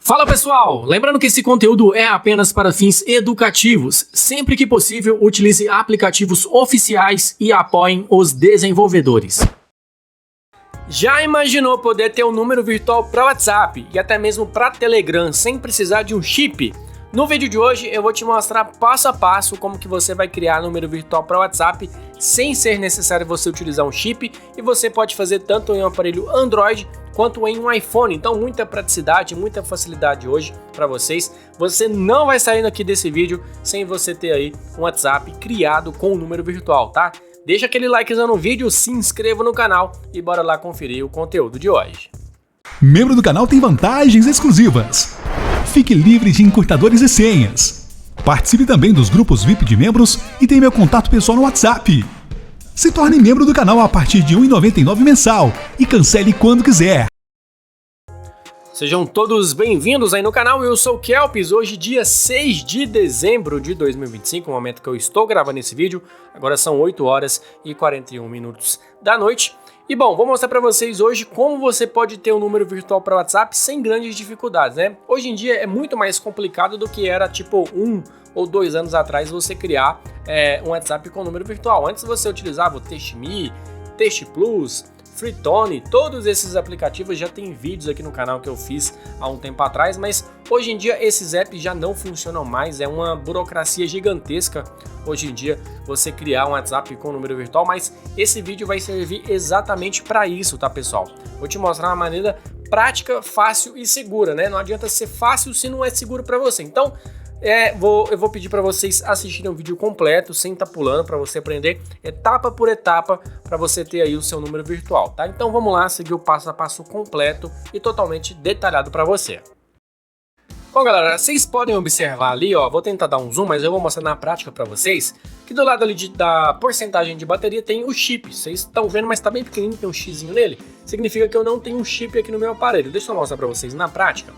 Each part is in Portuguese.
Fala pessoal, lembrando que esse conteúdo é apenas para fins educativos. Sempre que possível, utilize aplicativos oficiais e apoiem os desenvolvedores. Já imaginou poder ter um número virtual para WhatsApp e até mesmo para Telegram sem precisar de um chip? No vídeo de hoje eu vou te mostrar passo a passo como que você vai criar número virtual para WhatsApp sem ser necessário você utilizar um chip, e você pode fazer tanto em um aparelho Android quanto em um iPhone. Então muita praticidade, muita facilidade hoje para vocês. Você não vai saindo aqui desse vídeo sem você ter aí um WhatsApp criado com o número virtual, tá? Deixa aquele likezão no vídeo, se inscreva no canal e bora lá conferir o conteúdo de hoje. Membro do canal tem vantagens exclusivas. Fique livre de encurtadores e senhas. Participe também dos grupos VIP de membros e tem meu contato pessoal no WhatsApp. Se torne membro do canal a partir de R$ 1,99 mensal e cancele quando quiser. Sejam todos bem-vindos aí no canal, eu sou o Kelpis. Hoje dia 6 de dezembro de 2025, no momento que eu estou gravando esse vídeo. Agora são 8 horas e 41 minutos da noite. E bom, vou mostrar para vocês hoje como você pode ter um número virtual para WhatsApp sem grandes dificuldades, né? Hoje em dia é muito mais complicado do que era tipo 1 ou 2 anos atrás você criar um WhatsApp com número virtual. Antes você utilizava o TextMe, TextPlus, Freetone, todos esses aplicativos já tem vídeos aqui no canal que eu fiz há um tempo atrás, mas hoje em dia esses apps já não funcionam mais, é uma burocracia gigantesca hoje em dia você criar um WhatsApp com número virtual, mas esse vídeo vai servir exatamente para isso, tá pessoal? Vou te mostrar uma maneira prática, fácil e segura, né? Não adianta ser fácil se não é seguro para você. Então, eu vou pedir para vocês assistirem o vídeo completo, sem estar pulando, para você aprender etapa por etapa, para você ter aí o seu número virtual, tá? Então vamos lá, seguir o passo a passo completo e totalmente detalhado para você. Bom galera, vocês podem observar ali, ó, vou tentar dar um zoom, mas eu vou mostrar na prática para vocês, que do lado ali da porcentagem de bateria tem o chip. Vocês estão vendo, mas tá bem pequenininho, tem um xizinho nele, significa que eu não tenho um chip aqui no meu aparelho. Deixa eu mostrar para vocês na prática.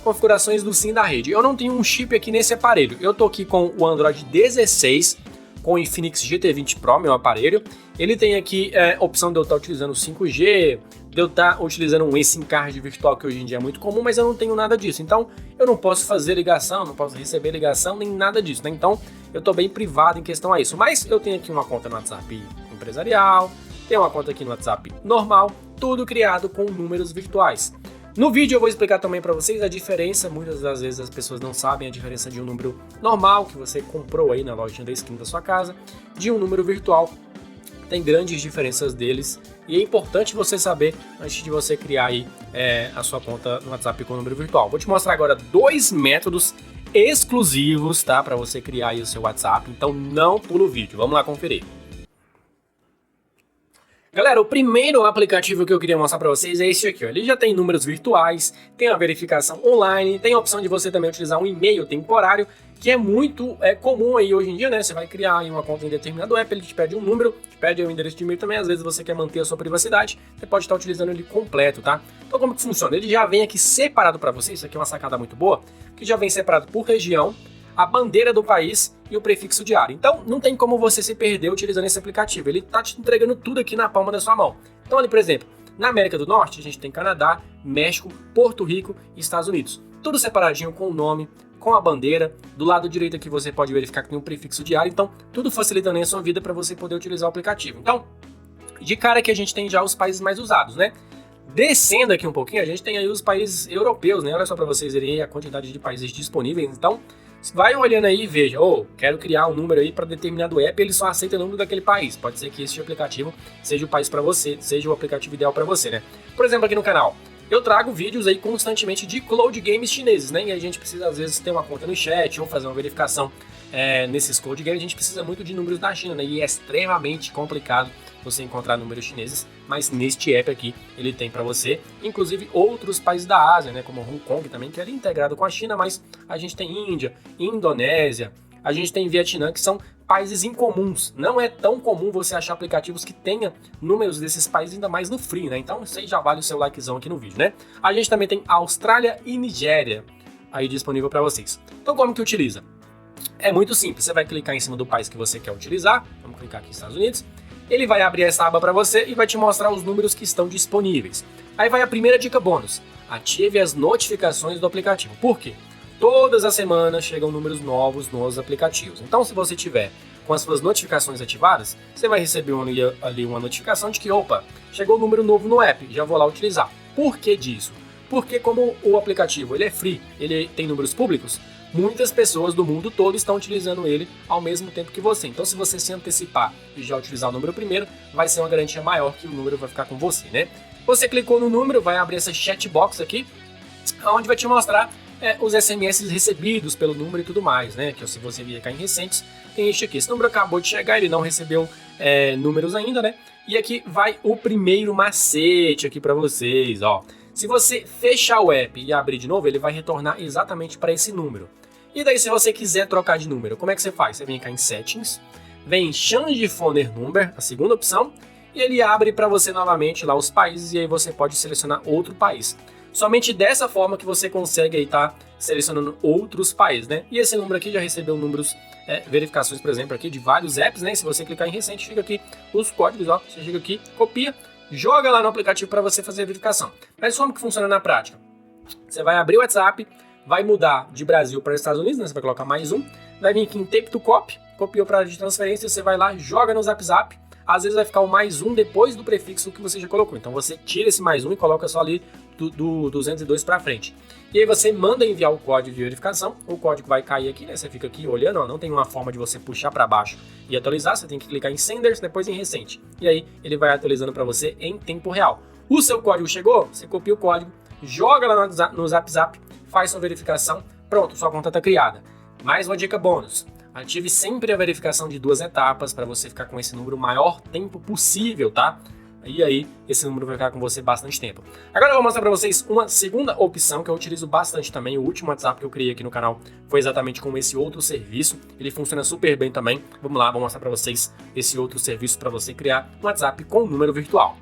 Configurações do SIM da rede. Eu não tenho um chip aqui nesse aparelho. Eu tô aqui com o Android 16 com o Infinix GT20 Pro, meu aparelho. Ele tem aqui a opção de eu estar utilizando 5G, de eu estar utilizando um eSIM card virtual, que hoje em dia é muito comum, mas eu não tenho nada disso. Então eu não posso fazer ligação, não posso receber ligação, nem nada disso, né? Então eu tô bem privado em questão a isso. Mas eu tenho aqui uma conta no WhatsApp empresarial, tenho uma conta aqui no WhatsApp normal, tudo criado com números virtuais. No vídeo eu vou explicar também para vocês a diferença, muitas das vezes as pessoas não sabem a diferença de um número normal que você comprou aí na lojinha da esquina da sua casa, de um número virtual. Tem grandes diferenças deles e é importante você saber antes de você criar aí a sua conta no WhatsApp com número virtual. Vou te mostrar agora 2 métodos exclusivos, tá, para você criar aí o seu WhatsApp, então não pula o vídeo, vamos lá conferir. Galera, o primeiro aplicativo que eu queria mostrar para vocês é esse aqui, ó. Ele já tem números virtuais, tem a verificação online, tem a opção de você também utilizar um e-mail temporário, que é muito comum aí hoje em dia, né? Você vai criar aí uma conta em determinado app, ele te pede um número, te pede um endereço de e-mail também, às vezes você quer manter a sua privacidade, você pode estar utilizando ele completo, tá? Então como que funciona? Ele já vem aqui separado para você, isso aqui é uma sacada muito boa, que já vem separado por região, a bandeira do país e o prefixo de área. Então não tem como você se perder utilizando esse aplicativo, ele tá te entregando tudo aqui na palma da sua mão. Então ali, por exemplo, na América do Norte a gente tem Canadá, México, Porto Rico e Estados Unidos. Tudo separadinho com o nome, com a bandeira. Do lado direito aqui você pode verificar que tem um prefixo de área, então tudo facilitando a sua vida para você poder utilizar o aplicativo. Então, de cara que a gente tem já os países mais usados, né? Descendo aqui um pouquinho, a gente tem aí os países europeus, né? Olha só para vocês verem a quantidade de países disponíveis. Então, vai olhando aí e veja, quero criar um número aí para determinado app, ele só aceita o número daquele país. Pode ser que esse aplicativo seja o país para você, seja o aplicativo ideal para você, né? Por exemplo, aqui no canal, eu trago vídeos aí constantemente de cloud games chineses, né? E a gente precisa às vezes ter uma conta no chat ou fazer uma verificação nesses cloud games. A gente precisa muito de números da China, né? E é extremamente complicado você encontrar números chineses, mas neste app aqui ele tem para você, inclusive outros países da Ásia, né, como Hong Kong também, que é integrado com a China, mas a gente tem Índia, Indonésia, a gente tem Vietnã, que são países incomuns. Não é tão comum você achar aplicativos que tenha números desses países, ainda mais no free, né? Então você já vale o seu likezão aqui no vídeo, né? A gente também tem Austrália e Nigéria aí disponível para vocês. Então como que utiliza? É muito simples, você vai clicar em cima do país que você quer utilizar, vamos clicar aqui nos Estados Unidos, ele vai abrir essa aba para você e vai te mostrar os números que estão disponíveis. Aí vai a primeira dica bônus. ative as notificações do aplicativo. Por quê? Todas as semanas chegam números novos nos aplicativos. Então, se você tiver com as suas notificações ativadas, você vai receber ali uma notificação de que, opa, chegou um número novo no app, já vou lá utilizar. Por que disso? Porque como o aplicativo ele é free, ele tem números públicos, muitas pessoas do mundo todo estão utilizando ele ao mesmo tempo que você. Então, se você se antecipar e já utilizar o número primeiro, vai ser uma garantia maior que o número vai ficar com você, né? Você clicou no número, vai abrir essa chatbox aqui, onde vai te mostrar os SMS recebidos pelo número e tudo mais, né? Que se você vir cá em recentes, tem este aqui. Esse número acabou de chegar, ele não recebeu números ainda, né? E aqui vai o primeiro macete aqui para vocês, ó. Se você fechar o app e abrir de novo, ele vai retornar exatamente para esse número. E daí, se você quiser trocar de número, como é que você faz? Você vem cá em Settings, vem em Change Phone Number, a segunda opção, e ele abre para você novamente lá os países, e aí você pode selecionar outro país. Somente dessa forma que você consegue aí estar selecionando outros países, né? E esse número aqui já recebeu números, verificações, por exemplo, aqui de vários apps, né? Se você clicar em recente, fica aqui os códigos, ó. Você chega aqui, copia, joga lá no aplicativo para você fazer a verificação. Mas como que funciona na prática? Você vai abrir o WhatsApp, vai mudar de Brasil para Estados Unidos, né? Você vai colocar mais um, vai vir aqui em Tape to Copy, copiou para a área de transferência, você vai lá, joga no Zap Zap, às vezes vai ficar o mais um depois do prefixo que você já colocou. Então você tira esse mais um e coloca só ali do 202 para frente. E aí você manda enviar o código de verificação, o código vai cair aqui, né? Você fica aqui olhando, ó, não tem uma forma de você puxar para baixo e atualizar, você tem que clicar em Senders, depois em Recente. E aí ele vai atualizando para você em tempo real. O seu código chegou, você copia o código, joga lá no Zap Zap, faz sua verificação, pronto, sua conta está criada. Mais uma dica bônus. Ative sempre a verificação de 2 etapas para você ficar com esse número o maior tempo possível, tá? E aí, esse número vai ficar com você bastante tempo. Agora eu vou mostrar para vocês uma segunda opção que eu utilizo bastante também. O último WhatsApp que eu criei aqui no canal foi exatamente com esse outro serviço. Ele funciona super bem também. Vamos lá, vou mostrar para vocês esse outro serviço para você criar um WhatsApp com número virtual.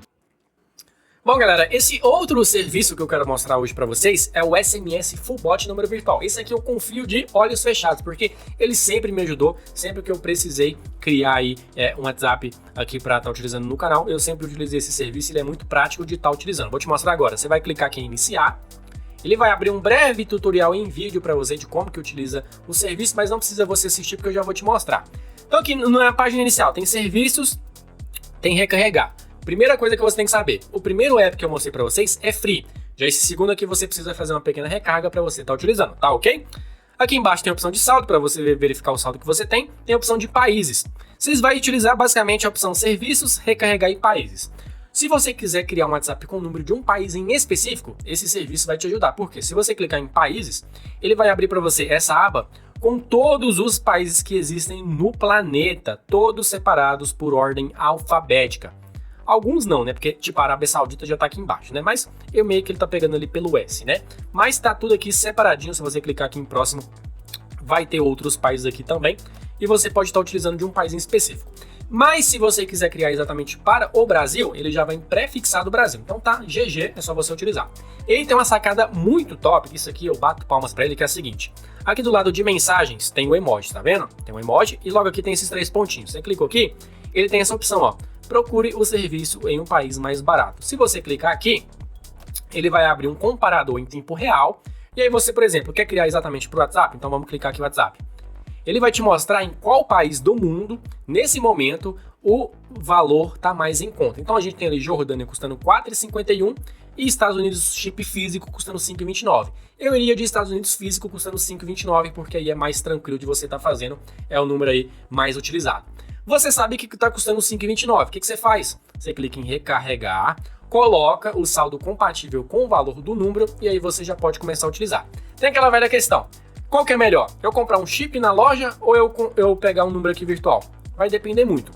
Bom, galera, esse outro serviço que eu quero mostrar hoje para vocês é o SMS Fullbot número virtual. Esse aqui eu confio de olhos fechados, porque ele sempre me ajudou, sempre que eu precisei criar aí um WhatsApp aqui para estar utilizando no canal, eu sempre utilizei esse serviço, ele é muito prático de estar utilizando. Vou te mostrar agora, você vai clicar aqui em iniciar, ele vai abrir um breve tutorial em vídeo para você de como que utiliza o serviço, mas não precisa você assistir porque eu já vou te mostrar. Então aqui na página inicial tem serviços, tem recarregar. Primeira coisa que você tem que saber, o primeiro app que eu mostrei para vocês é free. Já esse segundo aqui você precisa fazer uma pequena recarga para você estar utilizando, tá ok? Aqui embaixo tem a opção de saldo para você verificar o saldo que você tem a opção de países. Vocês vão utilizar basicamente a opção serviços, recarregar e países. Se você quiser criar um WhatsApp com o número de um país em específico, esse serviço vai te ajudar, porque se você clicar em países, ele vai abrir para você essa aba com todos os países que existem no planeta, todos separados por ordem alfabética. Alguns não, né? Porque, tipo, a Arábia Saudita já tá aqui embaixo, né? Mas eu meio que ele tá pegando ali pelo S, né? Mas tá tudo aqui separadinho. Se você clicar aqui em próximo, vai ter outros países aqui também. E você pode estar utilizando de um país em específico. Mas se você quiser criar exatamente para o Brasil, ele já vem prefixado Brasil. Então tá, GG, é só você utilizar. Ele tem uma sacada muito top, isso aqui eu bato palmas para ele, que é a seguinte. Aqui do lado de mensagens tem o emoji, tá vendo? Tem um emoji e logo aqui tem esses 3 pontinhos. Você clicou aqui, ele tem essa opção, ó. Procure o serviço em um país mais barato. Se você clicar aqui, ele vai abrir um comparador em tempo real. E aí você, por exemplo, quer criar exatamente para o WhatsApp? Então vamos clicar aqui no WhatsApp. Ele vai te mostrar em qual país do mundo, nesse momento, o valor está mais em conta. Então a gente tem ali Jordânia custando R$ 4,51 e Estados Unidos chip físico custando R$ 5,29. Eu iria de Estados Unidos físico custando R$ 5,29 porque aí é mais tranquilo de você estar fazendo, é o número aí mais utilizado. Você sabe que está custando R$ 5,29. O que você faz? Você clica em recarregar, coloca o saldo compatível com o valor do número e aí você já pode começar a utilizar. Tem aquela velha questão. Qual que é melhor? Eu comprar um chip na loja ou eu pegar um número aqui virtual? Vai depender muito.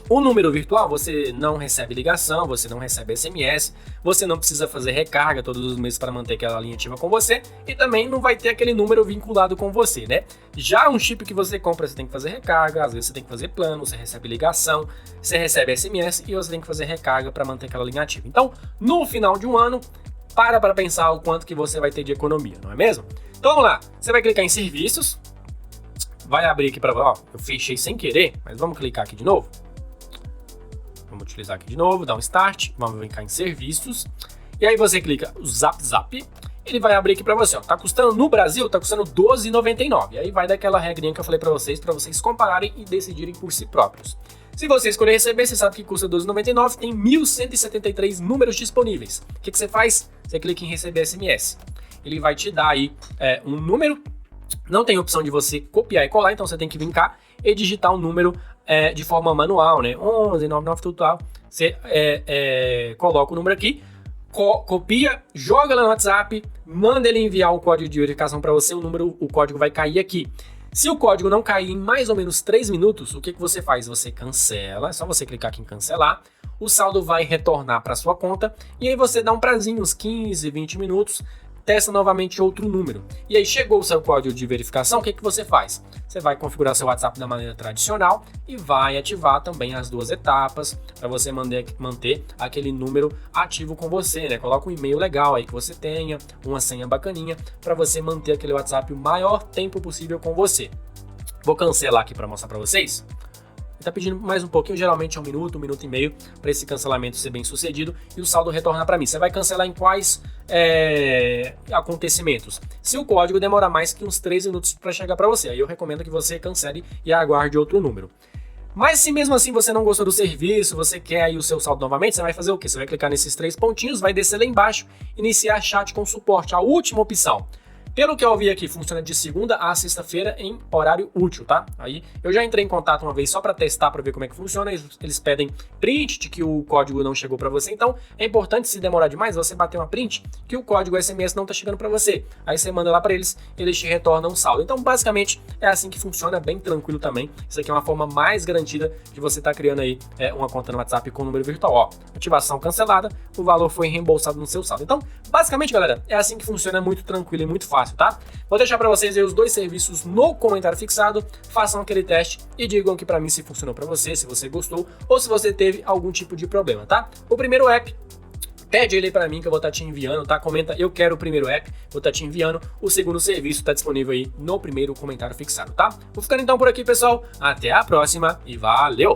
O número virtual, você não recebe ligação, você não recebe SMS, você não precisa fazer recarga todos os meses para manter aquela linha ativa com você e também não vai ter aquele número vinculado com você, né? Já um chip que você compra, você tem que fazer recarga, às vezes você tem que fazer plano, você recebe ligação, você recebe SMS e você tem que fazer recarga para manter aquela linha ativa. Então, no final de um ano, para pensar o quanto que você vai ter de economia, não é mesmo? Então vamos lá, você vai clicar em serviços, vai abrir aqui para, ó, eu fechei sem querer, mas vamos clicar aqui de novo. Vamos utilizar aqui de novo, dar um start, vamos clicar em serviços. E aí você clica o Zap Zap, ele vai abrir aqui para você, ó. Tá custando no Brasil, tá custando R$12,99. Aí vai daquela regrinha que eu falei para vocês compararem e decidirem por si próprios. Se você escolher receber, você sabe que custa R$12,99, tem 1.173 números disponíveis. O que você faz? Você clica em receber SMS. Ele vai te dar aí um número, não tem opção de você copiar e colar, então você tem que vir cá e digitar um número de forma manual, né? 1199 total. Você coloca o número aqui, copia, joga lá no WhatsApp, manda ele enviar um código de verificação para você, o código vai cair aqui. Se o código não cair em mais ou menos 3 minutos, o que você faz? Você cancela, é só você clicar aqui em cancelar, o saldo vai retornar para sua conta e aí você dá um prazinho, uns 15, 20 minutos, testa novamente outro número. E aí chegou o seu código de verificação, o que você faz? Você vai configurar seu WhatsApp da maneira tradicional e vai ativar também as 2 etapas para você manter aquele número ativo com você, né? Coloca um e-mail legal aí que você tenha, uma senha bacaninha para você manter aquele WhatsApp o maior tempo possível com você. Vou cancelar aqui para mostrar para vocês. Tá pedindo mais um pouquinho, geralmente é 1 minuto, 1 minuto e meio, para esse cancelamento ser bem sucedido e o saldo retornar para mim. Você vai cancelar em quais acontecimentos? Se o código demorar mais que uns 3 minutos para chegar para você, aí eu recomendo que você cancele e aguarde outro número. Mas se mesmo assim você não gostou do serviço, você quer aí o seu saldo novamente, você vai fazer o quê? Você vai clicar nesses 3 pontinhos, vai descer lá embaixo, iniciar chat com suporte, a última opção. Pelo que eu vi aqui, funciona de segunda a sexta-feira em horário útil, tá? Aí eu já entrei em contato uma vez só para testar, para ver como é que funciona. Eles pedem print de que o código não chegou para você. Então é importante, se demorar demais, você bater uma print que o código SMS não tá chegando para você. Aí você manda lá para eles, eles te retornam um saldo. Então basicamente é assim que funciona, bem tranquilo também. Isso aqui é uma forma mais garantida de você estar criando aí uma conta no WhatsApp com número virtual. Ó, ativação cancelada, o valor foi reembolsado no seu saldo. Então basicamente, galera, é assim que funciona, muito tranquilo e muito fácil, tá? Vou deixar para vocês aí os 2 serviços no comentário fixado, façam aquele teste e digam aqui para mim se funcionou para você, se você gostou ou se você teve algum tipo de problema, tá? O primeiro app, pede ele para mim que eu vou estar te enviando, tá? Comenta, eu quero o primeiro app, vou estar te enviando. O segundo serviço tá disponível aí no primeiro comentário fixado, tá? Vou ficando então por aqui, pessoal. Até a próxima e valeu!